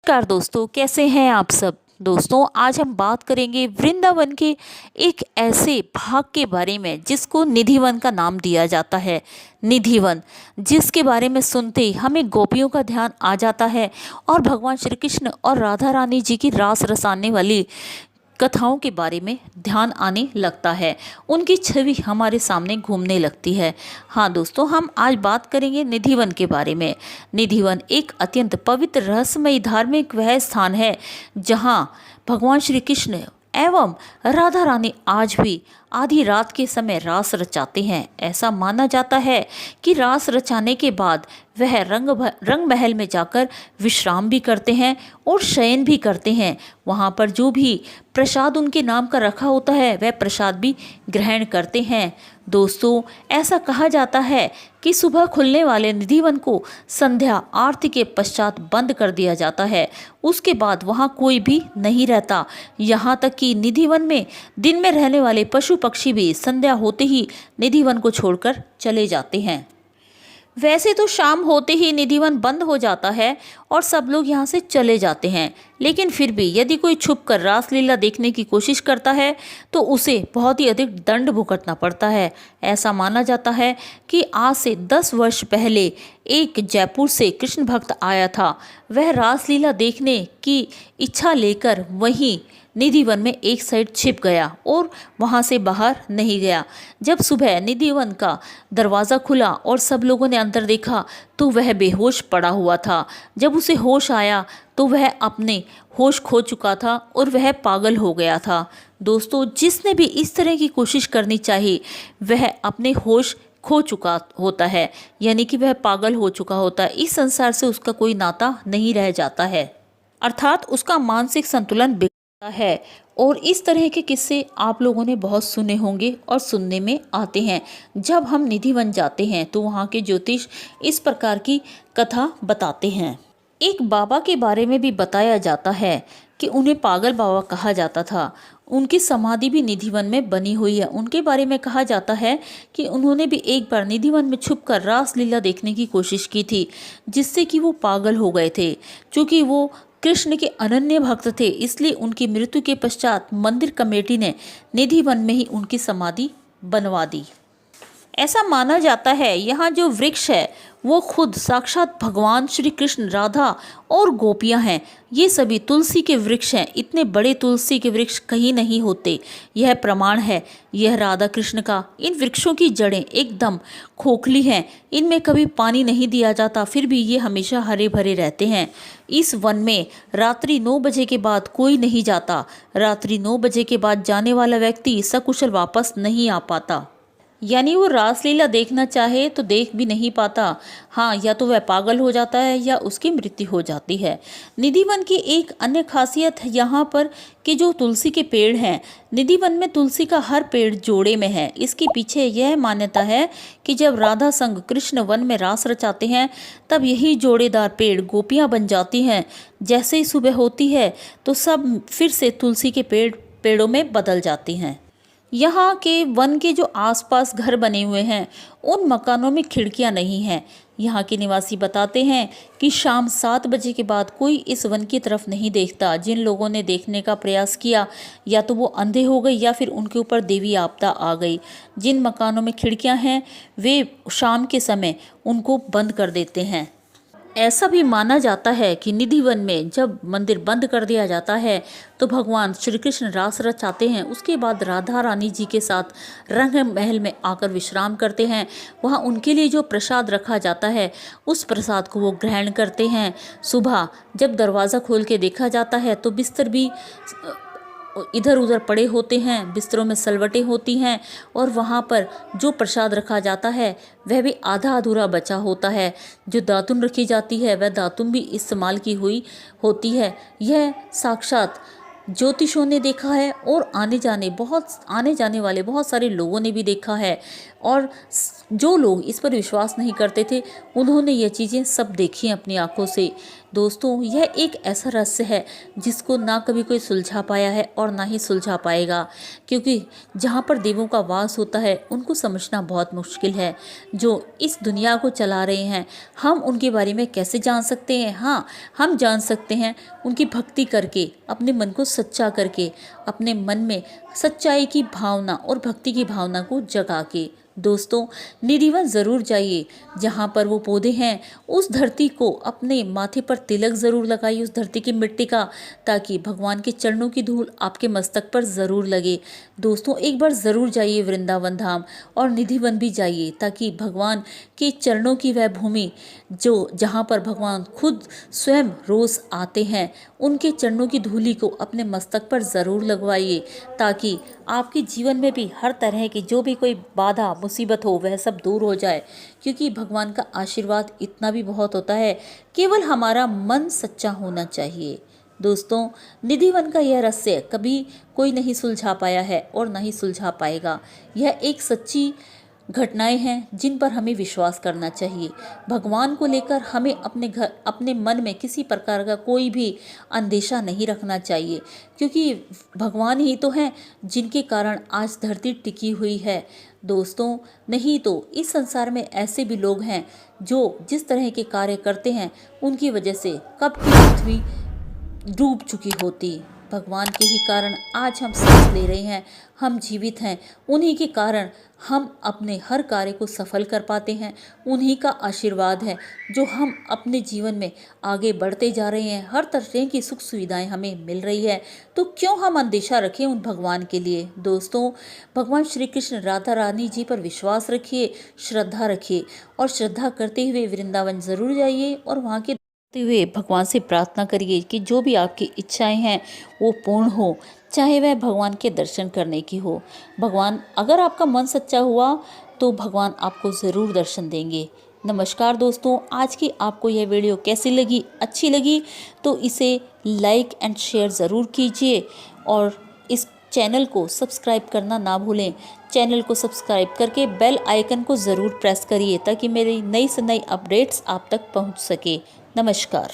नमस्कार दोस्तों, कैसे हैं आप सब। दोस्तों, आज हम बात करेंगे वृंदावन के एक ऐसे भाग के बारे में जिसको निधिवन का नाम दिया जाता है। निधिवन, जिसके बारे में सुनते ही हमें गोपियों का ध्यान आ जाता है और भगवान श्री कृष्ण और राधा रानी जी की रास रसाने वाली कथाओं के बारे में ध्यान आने लगता है। उनकी छवि हमारे सामने घूमने लगती है। हाँ दोस्तों, हम आज बात करेंगे निधिवन के बारे में। निधिवन एक अत्यंत पवित्र रहस्यमयी धार्मिक वह स्थान है जहाँ भगवान श्री कृष्ण एवं राधा रानी आज भी आधी रात के समय रास रचाते हैं। ऐसा माना जाता है कि रास रचाने के बाद वह रंग महल में जाकर विश्राम भी करते हैं और शयन भी करते हैं। वहाँ पर जो भी प्रसाद उनके नाम का रखा होता है वह प्रसाद भी ग्रहण करते हैं। दोस्तों, ऐसा कहा जाता है कि सुबह खुलने वाले निधिवन को संध्या आरती के पश्चात बंद कर दिया जाता है। उसके बाद वहाँ कोई भी नहीं रहता। यहाँ तक कि निधिवन में दिन में रहने वाले पशु पक्षी भी संध्या होते ही निधिवन को छोड़कर चले जाते हैं। वैसे तो शाम होते ही निधिवन बंद हो जाता है और सब लोग यहाँ से चले जाते हैं, लेकिन फिर भी यदि कोई छुपकर रासलीला देखने की कोशिश करता है तो उसे बहुत ही अधिक दंड भुगतना पड़ता है। ऐसा माना जाता है कि आज से 10 वर्ष पहले एक जयपुर से कृष्ण भक्त आया था। वह रासलीला देखने की इच्छा लेकर वहीं निधिवन में एक साइड छिप गया और वहां से बाहर नहीं गया। जब सुबह निधिवन का दरवाज़ा खुला और सब लोगों ने अंदर देखा तो वह बेहोश पड़ा हुआ था। जब उसे होश आया तो वह अपने होश खो चुका था और वह पागल हो गया था। दोस्तों, जिसने भी इस तरह की कोशिश करनी चाहिए वह अपने होश खो चुका होता है, यानी कि वह पागल हो चुका होता है। इस संसार से उसका कोई नाता नहीं रह जाता है, अर्थात उसका मानसिक संतुलन है। और इस तरह के किस्से आप लोगों ने बहुत सुने होंगे और सुनने में आते हैं। जब हम निधिवन जाते हैं तो वहाँ के ज्योतिष इस प्रकार की कथा बताते हैं। एक बाबा के बारे में भी बताया जाता है कि उन्हें पागल बाबा कहा जाता था। उनकी समाधि भी निधिवन में बनी हुई है। उनके बारे में कहा जाता है कि उन्होंने भी एक बार निधिवन में छुपकर रासलीला देखने की कोशिश की थी, जिससे कि वो पागल हो गए थे। क्योंकि वो कृष्ण के अनन्य भक्त थे, इसलिए उनकी मृत्यु के पश्चात मंदिर कमेटी ने निधिवन में ही उनकी समाधि बनवा दी। ऐसा माना जाता है यहाँ जो वृक्ष है वो खुद साक्षात भगवान श्री कृष्ण, राधा और गोपियाँ हैं। ये सभी तुलसी के वृक्ष हैं। इतने बड़े तुलसी के वृक्ष कहीं नहीं होते। यह प्रमाण है। यह राधा कृष्ण का। इन वृक्षों की जड़ें एकदम खोखली हैं। इनमें कभी पानी नहीं दिया जाता, फिर भी ये हमेशा हरे भरे रहते हैं। इस वन में रात्रि 9 बजे के बाद कोई नहीं जाता। रात्रि 9 बजे के बाद जाने वाला व्यक्ति सकुशल वापस नहीं आ पाता, यानी वो रासलीला देखना चाहे तो देख भी नहीं पाता। हाँ, या तो वह पागल हो जाता है या उसकी मृत्यु हो जाती है। निधिवन की एक अन्य खासियत है यहाँ पर कि जो तुलसी के पेड़ हैं, निधिवन में तुलसी का हर पेड़ जोड़े में है। इसके पीछे यह मान्यता है कि जब राधा संग कृष्ण वन में रास रचाते हैं तब यही जोड़ेदार पेड़ गोपियाँ बन जाती हैं। जैसे ही सुबह होती है तो सब फिर से तुलसी के पेड़ों में बदल जाती हैं। यहाँ के वन के जो आसपास घर बने हुए हैं उन मकानों में खिड़कियाँ नहीं हैं। यहाँ के निवासी बताते हैं कि शाम 7 बजे के बाद कोई इस वन की तरफ नहीं देखता। जिन लोगों ने देखने का प्रयास किया या तो वो अंधे हो गए या फिर उनके ऊपर देवी आपदा आ गई। जिन मकानों में खिड़कियाँ हैं वे शाम के समय उनको बंद कर देते हैं। ऐसा भी माना जाता है कि निधिवन में जब मंदिर बंद कर दिया जाता है तो भगवान श्री कृष्ण रास रचाते हैं। उसके बाद राधा रानी जी के साथ रंग महल में आकर विश्राम करते हैं। वहाँ उनके लिए जो प्रसाद रखा जाता है उस प्रसाद को वो ग्रहण करते हैं। सुबह जब दरवाज़ा खोल के देखा जाता है तो बिस्तर भी इधर उधर पड़े होते हैं, बिस्तरों में सलवटें होती हैं और वहाँ पर जो प्रसाद रखा जाता है वह भी आधा अधूरा बचा होता है। जो दातुन रखी जाती है वह दातुन भी इस्तेमाल की हुई होती है। यह साक्षात ज्योतिषों ने देखा है और आने जाने वाले बहुत सारे लोगों ने भी देखा है। और जो लोग इस पर विश्वास नहीं करते थे, उन्होंने ये चीज़ें सब देखी हैं अपनी आंखों से। दोस्तों, यह एक ऐसा रहस्य है जिसको ना कभी कोई सुलझा पाया है और ना ही सुलझा पाएगा, क्योंकि जहाँ पर देवों का वास होता है उनको समझना बहुत मुश्किल है। जो इस दुनिया को चला रहे हैं, हम उनके बारे में कैसे जान सकते हैं? हाँ, हम जान सकते हैं उनकी भक्ति करके, अपने मन को सच्चा करके, अपने मन में सच्चाई की भावना और भक्ति की भावना को जगा के। दोस्तों, निधिवन ज़रूर जाइए जहाँ पर वो पौधे हैं, उस धरती को अपने माथे पर तिलक ज़रूर लगाइए, उस धरती की मिट्टी का, ताकि भगवान के चरणों की धूल आपके मस्तक पर ज़रूर लगे। दोस्तों, एक बार ज़रूर जाइए वृंदावन धाम और निधिवन भी जाइए, ताकि भगवान के चरणों की वह भूमि जो जहाँ पर भगवान खुद स्वयं रोज़ आते हैं, उनके चरणों की धूलि को अपने मस्तक पर ज़रूर लगवाइए, ताकि आपके जीवन में भी हर तरह की जो भी कोई बाधा मुसीबत हो वह सब दूर हो जाए। क्योंकि भगवान का आशीर्वाद इतना भी बहुत होता है, केवल हमारा मन सच्चा होना चाहिए। दोस्तों, निधिवन का यह रहस्य कभी कोई नहीं सुलझा पाया है और न ही सुलझा पाएगा। यह एक सच्ची घटनाएं हैं जिन पर हमें विश्वास करना चाहिए। भगवान को लेकर हमें अपने मन में किसी प्रकार का कोई भी अंदेशा नहीं रखना चाहिए, क्योंकि भगवान ही तो हैं जिनके कारण आज धरती टिकी हुई है। दोस्तों, नहीं तो इस संसार में ऐसे भी लोग हैं जो जिस तरह के कार्य करते हैं, उनकी वजह से कब की पृथ्वी डूब चुकी होती। भगवान के ही कारण आज हम सांस ले रहे हैं, हम जीवित हैं। उन्हीं के कारण हम अपने हर कार्य को सफल कर पाते हैं। उन्हीं का आशीर्वाद है जो हम अपने जीवन में आगे बढ़ते जा रहे हैं। हर तरह की सुख सुविधाएं हमें मिल रही है, तो क्यों हम अंदेशा रखें उन भगवान के लिए। दोस्तों, भगवान श्री कृष्ण राधा रानी जी पर विश्वास रखिए, श्रद्धा रखिए, और श्रद्धा करते हुए वृंदावन ज़रूर जाइए और वहाँ के हुए भगवान से प्रार्थना करिए कि जो भी आपकी इच्छाएं हैं वो पूर्ण हो, चाहे वह भगवान के दर्शन करने की हो। भगवान, अगर आपका मन सच्चा हुआ तो भगवान आपको ज़रूर दर्शन देंगे। नमस्कार दोस्तों, आज की आपको यह वीडियो कैसी लगी? अच्छी लगी तो इसे लाइक एंड शेयर ज़रूर कीजिए और इस चैनल को सब्सक्राइब करना ना भूलें। चैनल को सब्सक्राइब करके बेल आइकन को ज़रूर प्रेस करिए, ताकि मेरी नई से नई अपडेट्स आप तक पहुंच सके। नमस्कार।